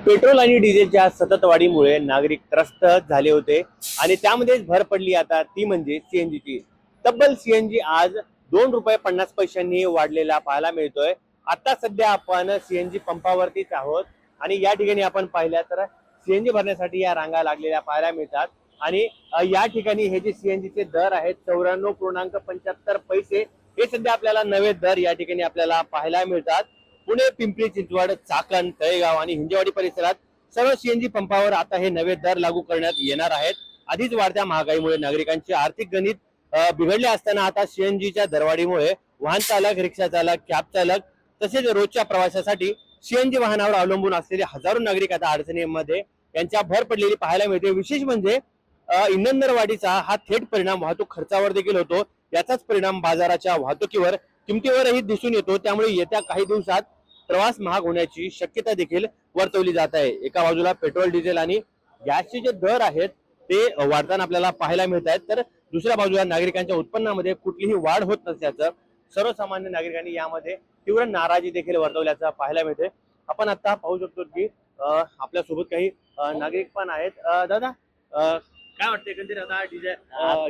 Petrol आणि डिझेलच्या सतत वाढीमुळे नागरिक त्रस्त झाले होते आणि त्यामध्येच भर पडली आता ती म्हणजे सीएनजीची। तब्बल सीएनजी आज ₹2.50 वाढलेला पाहायला मिळतोय। आता सध्या आपण सीएनजी पंपावरतीच आहोत आणि या ठिकाणी आपण पाहिल्या तर सीएनजी भरण्यासाठी या रांगा लागलेल्या पाहायला मिळतात आणि या ठिकाणी हे जे सीएनजीचे दर आहेत 94.75 पैसे हे सध्या आपल्याला नवे दर या ठिकाणी आपल्याला पाहायला मिळतात। पुणे, पिंपरी चिंचवड, चाकण, तळेगाव आणि हिंजेवाडी परिसरात सर्व सीएनजी पंपावर आता हे नवे दर लागू करण्यात येणार आहेत। आधीच वाढत्या महागाईमुळे नागरिकांचे आर्थिक गणित बिघडले असताना आता सीएनजीच्या दरवाढीमुळे वाहन चालक, रिक्षा चालक, कॅब चालक तसेच रोजच्या प्रवासासाठी सीएनजी वाहनावर अवलंबून असलेले हजारो नागरिक आता अडचणीमध्ये यांच्या भर पडलेली पाहायला मिळते। विशेष म्हणजे इंधन दरवाढीचा हा थेट परिणाम वाहतूक खर्चावर देखील होतो। याचाच परिणाम बाजाराच्या वाहतुकीवर, किमतीवरही दिसून येतो। त्यामुळे येत्या काही दिवसात प्रवास महाग होण्याची शक्यता देखील वर्तवली जात आहे। एका बाजूला पेट्रोल, डिझेल आणि गॅसचे जे दर आहेत ते वाढताना आपल्याला पाहायला मिळत आहेत, तर दुसऱ्या बाजूला नागरिकांच्या उत्पन्नामध्ये कुठलीही वाढ होत नसल्याचं सर्वसामान्य नागरिकांनी यामध्ये तीव्र नाराजी देखील वर्तवल्याचं पाहायला मिळते। आपण आता पाहू शकतो की आपल्या सोबत काही नागरिक पण आहेत। दादा, काय वाटतं एकंदरीत आता डिझेल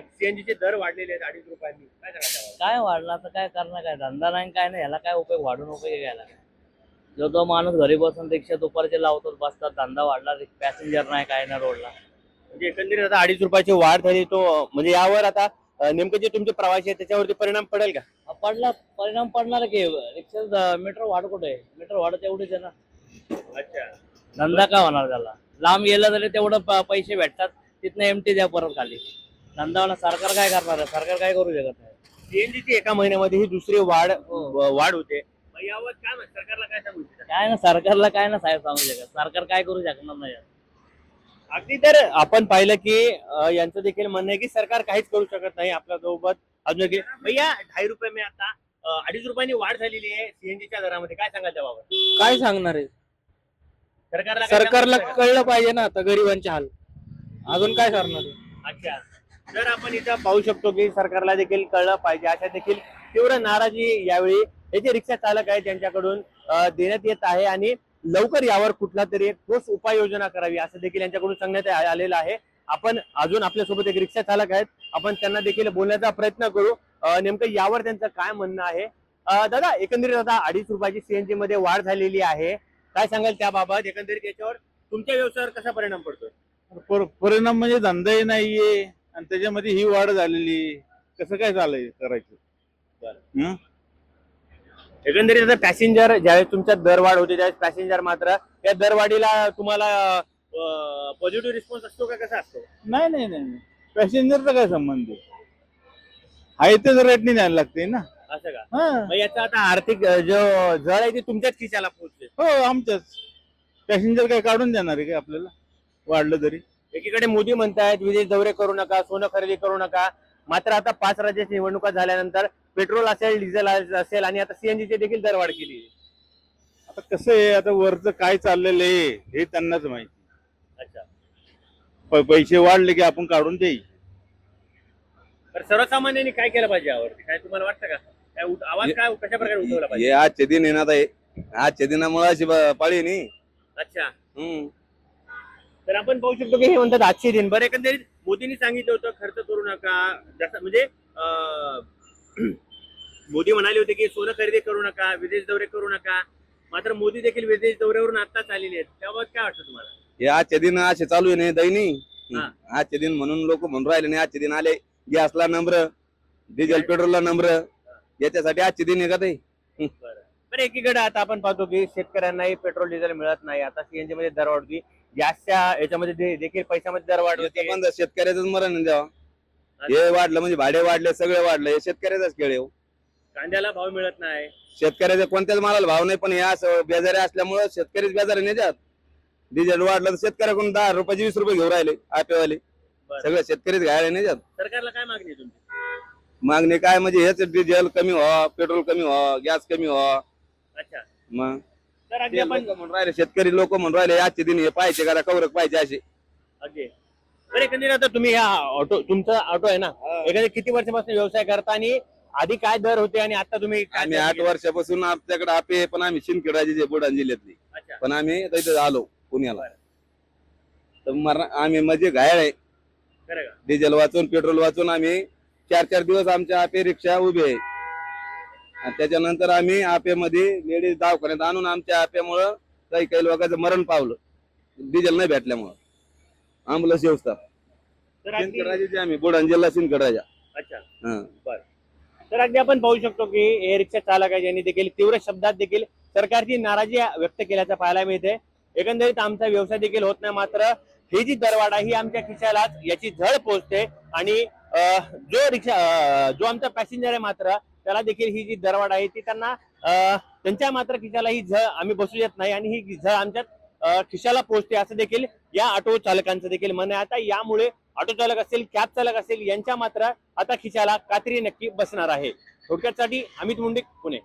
सीएनजीचे दर वाढलेले आहेत ₹2.50, काय सांगायचं? काय वाढला तर काय करणार, काय धंदा नाही, काय नाही, ह्याला काय उपयोग, वाढून उपयोग घ्यायला काय? जो तो माणूस घरी बसून रिक्षा दुपारचे लावतो, बसतात, धंदा वाढला, पॅसेंजर नाही, काय नाही रोडला। म्हणजे एकंदरीत आता ₹2.50 वाढ झाली, तो म्हणजे यावर आता नेमकं जे तुमचे प्रवासी आहेत त्याच्यावरती परिणाम पडेल का? पडला, परिणाम पडणार की रिक्षा मीटर वाढ कुठे आहे? मीटर वाढत एवढीच आहे ना। अच्छा, धंदा काय होणार त्याला? लांब गेलं तरी तेवढं पैसे भेटतात, तिथनं एमटी द्या परत खाली। धंदावाला सरकार काय करणार आहे? सरकार काय करू शकत नाही। सीएनजीची एका महिन्यामध्ये ही दुसरी वाढ होते। मग यावर काय सरकारला काय सांगू इच्छिता? काय ना, सरकारला काय ना साहेब सांगू शकत, सरकार काय करू शकणार नाही। अगदी, तर आपण पाहिलं की यांचं देखील म्हणणं आहे की सरकार काहीच करू शकत नाही आपल्या सोबत। अजून की भैया ₹2.50 में आता ₹2.50 वाढ झालेली आहे सीएनजीच्या दरामध्ये, काय सांगाल त्याबाबत? काय सांगणार आहे? सरकारला सरकारला कळलं पाहिजे ना आता गरिबांचे हाल, अजून काय करणार आहे? अच्छा, तर आपण इथं पाहू शकतो की सरकारला देखील कळलं पाहिजे, अशा देखील तीव्र नाराजी यावेळी हे जे रिक्षा चालक आहेत त्यांच्याकडून देण्यात येत आहे आणि लवकर यावर कुठला तरी एक ठोस उपाययोजना करावी असं देखील यांच्याकडून सांगण्यात आलेलं आहे। आपण अजून आपल्यासोबत एक रिक्षा चालक आहेत, आपण त्यांना देखील बोलण्याचा प्रयत्न करू, नेमकं यावर त्यांचं काय म्हणणं आहे। दादा, एकंदरीत आता ₹2.50 सीएनजी मध्ये वाढ झालेली आहे, काय सांगाल त्याबाबत? एकंदरीत याच्यावर तुमच्या व्यवसायावर कसा परिणाम पडतोय? परिणाम म्हणजे धंदाही नाहीये आणि त्याच्यामध्ये ही वाढ झालेली, कसं काय चालय करायचं? एकंदरीत आता पॅसेंजर ज्यावेळेस तुमच्या दरवाढ होते त्यावेळेस पॅसेंजर मात्र या दरवाढीला तुम्हाला पॉझिटिव्ह रिस्पॉन्स असतो का, कसा असतो? नाही नाही नाही, पॅसेंजरचा काय संबंध आहे तेच रेटने न्यायला लागते ना। असं का? हा, मग याचा आता आर्थिक जो जळ आहे ते तुमच्याच खिशाला पोहोचते? हो, आमच्याच। पॅसेंजर काय काढून देणार आहे का आपल्याला वाढलं तरी? एकीकडे मोदी म्हणतायत विदेश दौरे करू नका, सोनं खरेदी करू नका, मात्र आता 5 राज्याच्या निवडणुका झाल्यानंतर पेट्रोल असेल, डिझेल असेल आणि आता सीएनजीचे देखील दरवाढ केली। आता कसं आहे, आता वरचं काय चाललेलं आहे हे त्यांनाच माहिती। अच्छा, पैसे वाढले की आपण काढून देई। तर सर्वसामान्यांनी काय केलं पाहिजे यावरती, काय तुम्हाला वाटतं का? काय आवाज काय कशा प्रकारे उठवला पाहिजे? हे आजचे दिन येणार आहे, आजच्या दिनामुळे अशी पाळी नाही। अच्छा, तर आपण पाहू शकतो की हे म्हणतात आजचे दिन। बरं, एकंदरीत मोदींनी सांगितलं होतं खर्च करू नका, जसं म्हणजे मोदी म्हणाले होते की सोनं खरेदी करू नका, विदेश दौरे करू नका, मात्र मोदी देखील विदेश दौऱ्यावरून आताच आलेले आहेत, त्याबाबत काय वाटतं तुम्हाला? हे आजचे दिन असे चालू आहे नाही दैनी, हा. आजचे दिन म्हणून लोक म्हणून राहिले नाही। आजचे दिन आले, गॅसला नंबर, डिझेल पेट्रोलला नंबर, याच्यासाठी आजचे दिन आहे का ते? बरं, एकीकडे आता आपण पाहतो की शेतकऱ्यांनाही पेट्रोल डिझेल मिळत नाही, आता सीएनजी मध्ये दर वाढती, गॅसच्या याच्यामध्ये देखील पैशामध्ये दर वाढ होते। बंद, शेतकऱ्याच मरण द्यावा। हे वाढलं म्हणजे भाडे वाढले, सगळे वाढलं, हे शेतकऱ्याचाच खेळ आहे। कांद्याला भाव मिळत नाही, शेतकऱ्याचा कोणत्याच मालाला भाव नाही, पण हे असं बेजारी असल्यामुळे शेतकरीच बेजारी नाही द्यात। डिझेल वाढलं तर शेतकऱ्याकडून 10 रुपयाचे 20 रुपये घेऊन राहिले आपेवाले, सगळे शेतकरीच घ्यायला नाही द्यात। सरकारला काय मागणी आहे तुमची? मागणी काय म्हणजे हेच, डिझेल कमी व्हा, पेट्रोल कमी व्हा, गॅस कमी व्हा। अच्छा, मग तर अगदी आपण म्हणून राहिले, शेतकरी लोक म्हणून राहिले आजचे दिन हे पाहिजे का कवरक पाहिजे असे। अगदी, बरं, एकंदरीत आता तुम्ही ह्या ऑटो, तुमचा ऑटो आहे ना, एकंदरीत किती वर्षापासून व्यवसाय करता आणि आधी काय दर होते आणि आता तुम्ही काय आम्ही 8 वर्षापासून आपल्याकडे आपे, पण आम्ही शिंदखेड जे बुलढाणा जिल्ह्यातली, अच्छा, पण आम्ही इथे आलो पुण्याला. तर आम्ही म्हणजे घायल आहे. खरं का? डिझेल वाचून पेट्रोल वाचून आम्ही 4-4 दिवस आमच्या आपे रिक्षा उभी आहे. आणि त्याच्यानंतर आम्ही आपेमध्ये लेडीज दवाखान्यात आणून आमच्या आप्यामुळं काही काही लोकांचं मरण पावलं डिझेल नाही भेटल्यामुळं. अँब्युलन्स व्यवस्था तर अगदी सिंदखेड आम्ही बुलढाणा जिल्हा सिंदखेड राजा. अच्छा. हा. तर अगदी आपण पाहू शकतो की हे रिक्षा चालक आहे ज्यांनी देखील तीव्र शब्दात देखील सरकारची नाराजी व्यक्त केल्याचं पाहायला मिळते. एकंदरीत आमचा व्यवसाय देखील होत नाही, मात्र ही जी दरवाढ आहे ही आमच्या खिशालाच याची झळ पोहोचते आणि जो आमचा पॅसेंजर आहे मात्र त्याला देखील ही जी दरवाढ आहे ती त्यांना त्यांच्या मात्र खिशाला ही झळ आम्ही बसू देत नाही आणि ही झळ आमच्या खिशाला पोहोचते असं देखील या ऑटो चालकांचं देखील म्हणणं आहे. आता यामुळे ऑटो चालक असेल, कॅब चालक असेल, यांच्या मात्र आता खिशाला कात्री नक्की बसणार आहे. थोडक्यासाठी अमित मुंडे, पुणे.